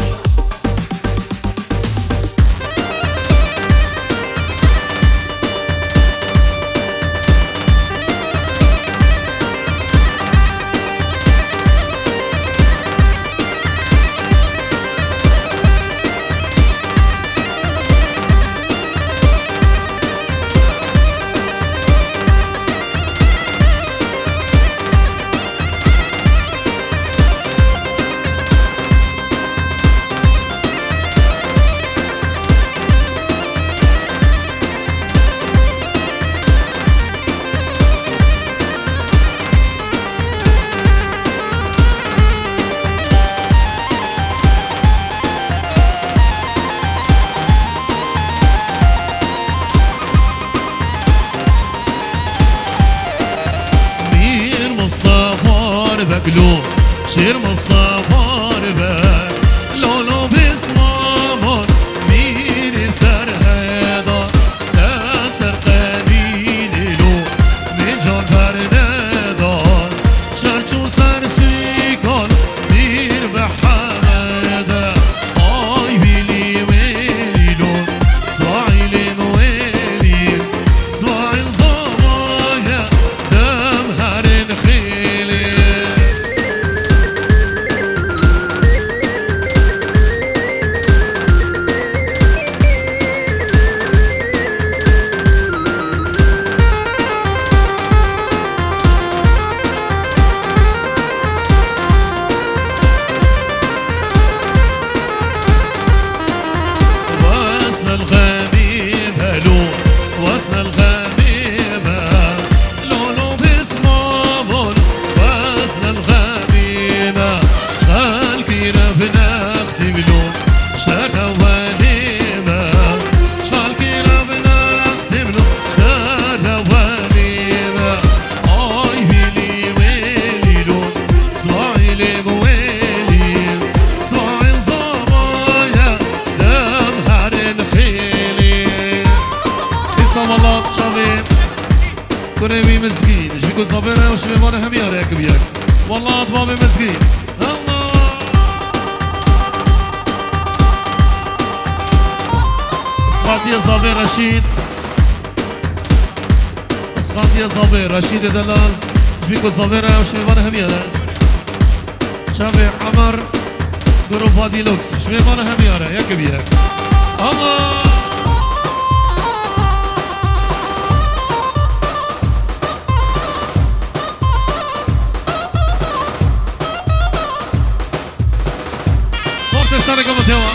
بقلو شير مصطفى ربك لولو بسمامون ميري سر هيدا تسر قبيل لو من جان برندان شرچو سر سيكال مير بحمده آي بيلي ويلون سواعيلي مويلي سواعيل زمايا دم هرن خيلي وصل الغميمة لولو بسمامون وصل الغميمة شغال كيرا بنختي بلون شارع وليمة شغال كيرا بنختي بلون شارع وليمة آي بيلي ويلي لون سواعيلي مويلي سواعيل زمايا دم هرن خيلي والله شامي كريمي مسكين ايش بيكون صابرة وش بيمانه هم يارك بيك والله اطبابي مسكين الله اسقاطي يا صابر رشيد اسقاطي يا صابر رشيد دلال ايش بيكون صابرة وش بيمانه هم يارك شامي عمر جروب هادي لوكس ايش بيمانه هم يارك ياك بيك الله سر como te va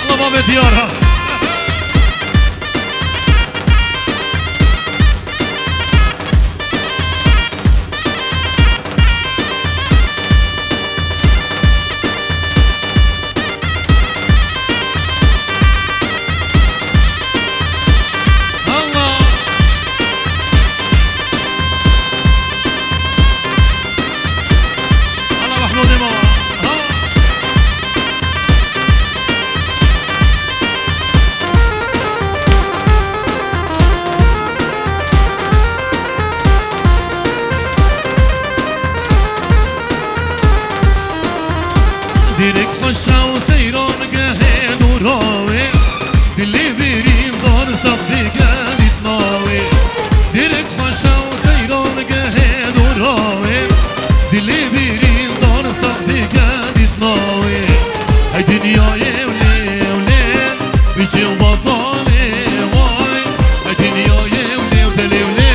الله ما بديارها ديرك خشا وسيران قهين وراوي دلي بيريم دار صفدي قادي تناوي ديرك خشا وسيران قهين وراوي دلي بيريم دار صفدي قادي تناوي هاي دنيا يولي ولي بيجي وبطالي واي هاي دنيا يولي ودلي ولي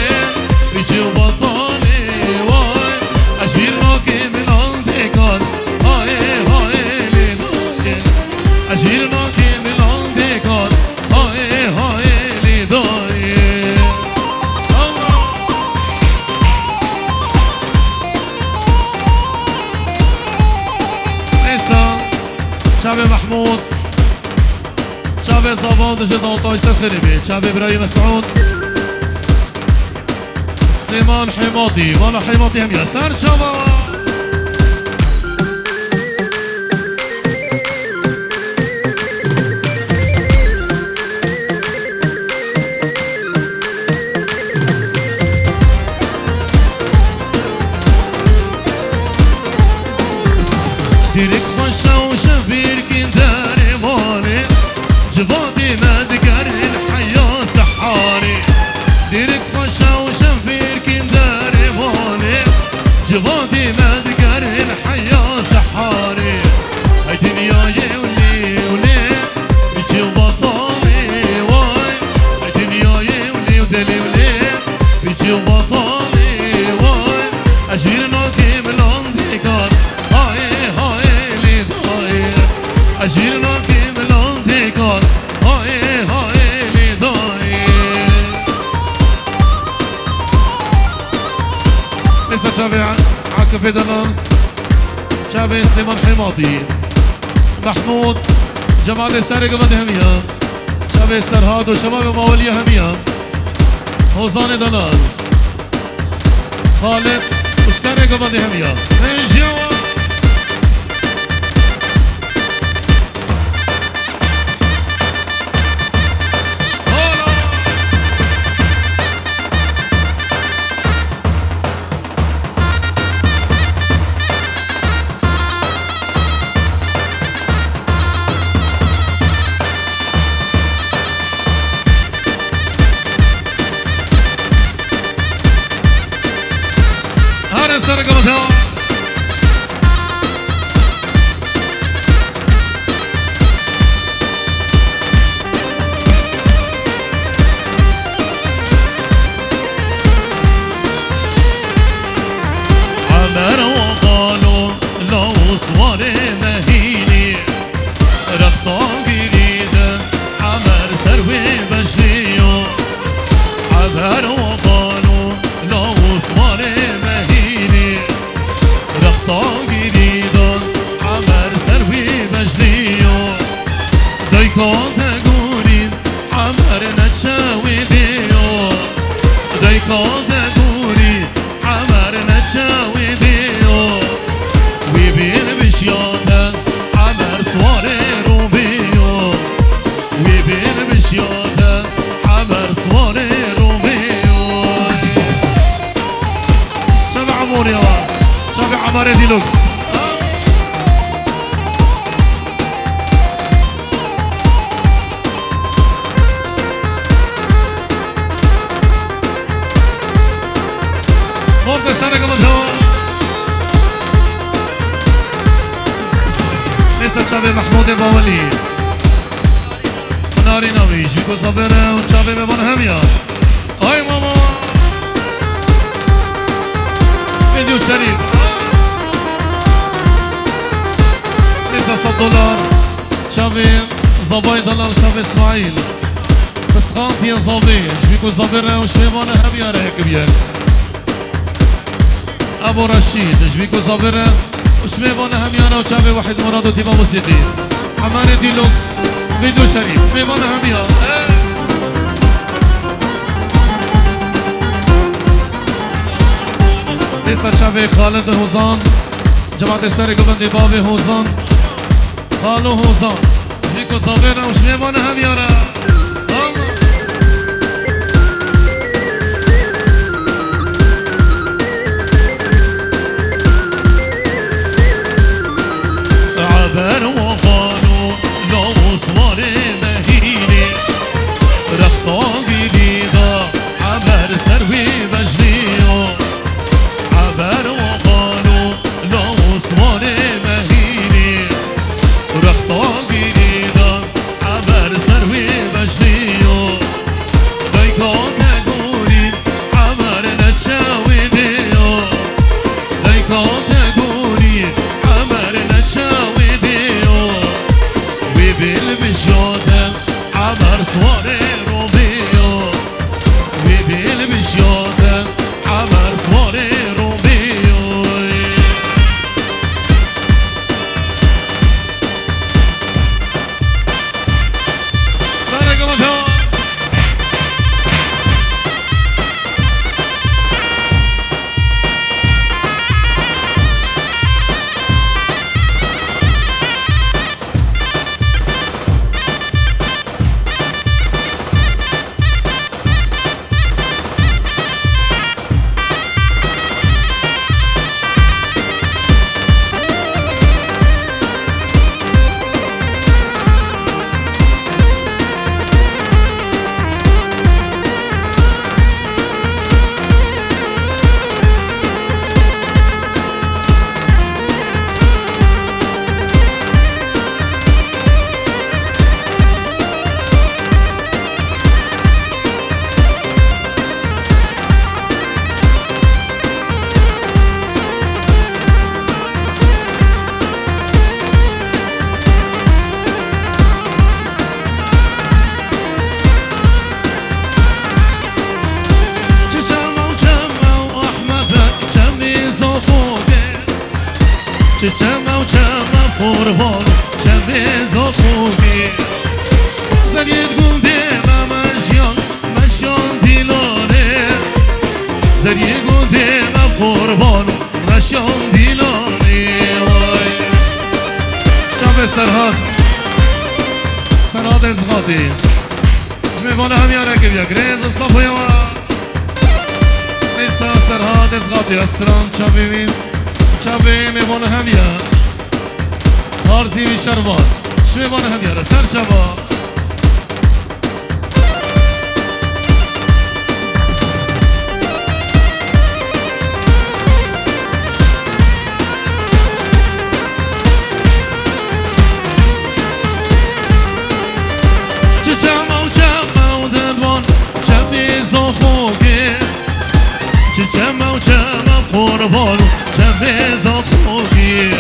بيجي وبطالي واي اشبير راكي من عندي كان أجير ناكي من عندي كان هاي هاي لي داي ليسا شعبي محمود شعبي صابون جدان طايسة خريبي شعبي إبراهيم مسعود سليمان حماطي مالا حماطي هم يسار شباب ولي ولي بيجي وبطالي واي أجير نوكي بلوندي كان هاي هاي لي داير أجير نوكي بلوندي كان هاي هاي لي داير لسه شافي عكفي دلال شافي سليمان حماطي محمود جماعة السارق من همية شافي السرهاد وشباب مولية همية حوزان دلال خالد وسارق من همية نجوا سرق مثلا عمر وقالوا لو صوالي مهيني رخطان جديدة عمر سروي بشليو عمر وقالوا لو صوالي مهيني رخطان جديدة عمر سروي بشليو دايكون تقولين عمر نتشاوي ديو دايكون تقولين عمر نتشاوي ديو ويبين بشياته عمر سوالي روبيو ويبين بشياته عمر سوالي روبيو شبع عمور يا ولد شبع عمر ديلوكس ممكن سرق من هون لسه شباب محمود باولي ناري نويش بيكو صبره وشباب بمن هميا هاي ماما فيديو شريف لسه $100 شباب زباي دلال شباب اسماعيل بس خانت يا زبي بيكو صبره وشباب هميا رهك بيه ابو رشيد جبيكو صابره وشميبانا هميانا وشابي واحد مراد وتيما موسيقي عماني ديلوكس فيديو شريف شميبانا هميانا لسه شابي خالد هوزان جماعة السارق بندي بابي هوزان خالو هوزان جبيكو صابره وشميبانا هميانا عبر وقالوا لو صوالي مهيني رخطان جديدة عبر سروي بجليو عبر وقالوا لو صوالي مهيني رخطان جديدة عبر سروي بجليو دايكون تقولي عبر نتشاوي ديو دايكون تقولي عبر نتشاوي بالمشيوت عمر صواري روبيو چما و چما قربان چمه زخوگی زرید گونده مشیان دیلانه زرید گونده قربان مشیان دیلانه وای چمه سرهاد ازغاطی میوانه همیاره که بیا گریز اصلاف یا نیسا سرهاد ازغاطی استران چابی میوانه همیاره خارزی و شروان میوانه همیاره سر چابا چما قربان چمه زخوگی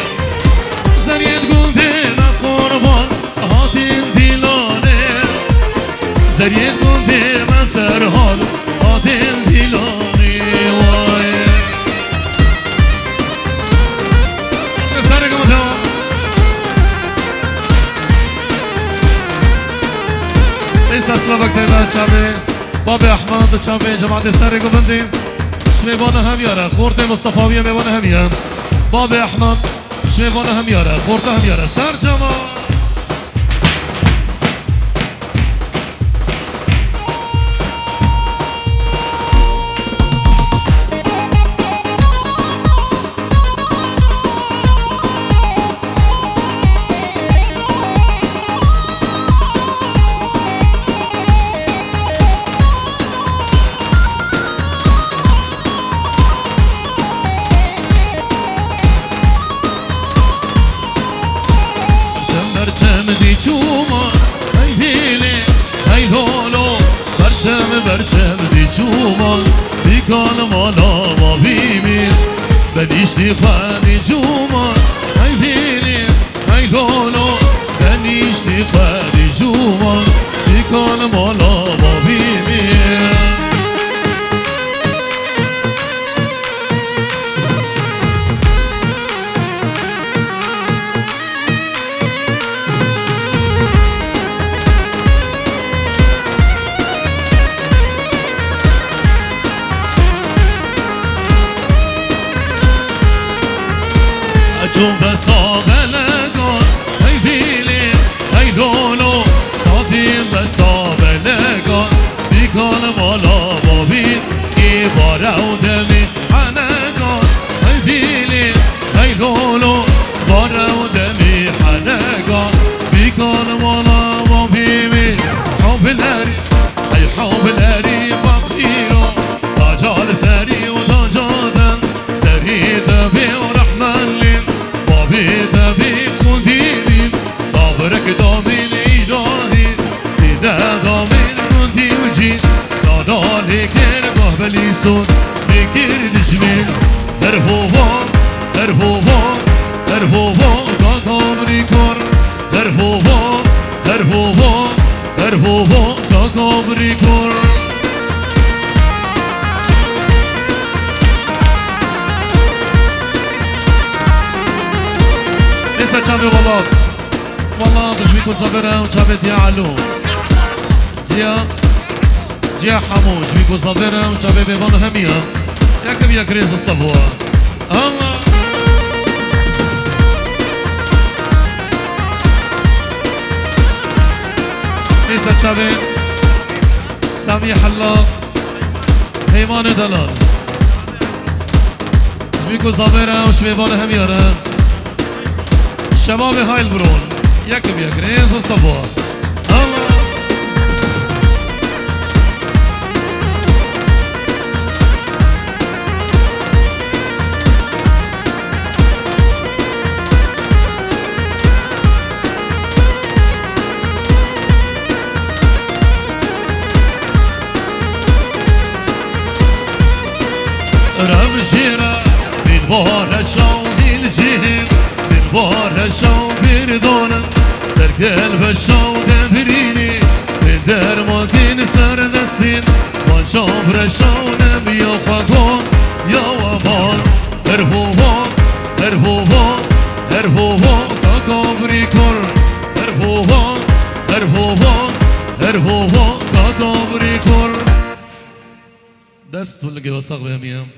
زرید گونده قربان هاتین دیلانه زرید گونده سرحال هاتین دیلانه وای سرگم تا ایسا سلامک تیبه چمه باب احمد چمه جماعت سرگم بندیم میوانه همیاره خورد مصطفاویه میوانه همیم باب احمد میوانه همیاره خورد همیاره سر جمع برچم دی چومان بیکان مالا ما بیمیر بنیشتی خوانی جومان ای بیلی ای لولو بنیشتی خوانی جومان بیکان مالا ما بیمیر چون بستا بلگان ای بیلی ای لولو ساتیم بستا بلگان بیکان مالا بابین ای باره و دمی حنگان ای بیلی ای لولو باره و دمی حنگان بیکان مالا بابیمی حوبلری ای حوبلری فقیرو تاجال سری و تاجادن سری دبی و رحمن لین تبي خديني قبرك ضامن إلهي إذا ضامن كنتي وجيت نادالي كربه بليسون بكرد جميل هرهوان هرهوان هرهوان كاكامري كور هرهوان هرهوان هرهوان كاكامري كور لسه چابه والله دش بيكون صابرة وچابه ديا علو ديا حموش بيكون صابرة وچابه بيبان هميا يكب يكريز اصطبوا الله لسه چابه سامي حلاق هيمان دلال بيكون صابرة وش بيبان هميا شباب های البرون یکم یک ریز مصطفى الله رب شیرا بین بار شاوی الجهن بار شو بردونم سرکل بشو دبرینی به درماتین سر دستین وان شام رشو نبیا خواگون یا وابان هرهوان هرهوان دست و لگه وساق بهمیم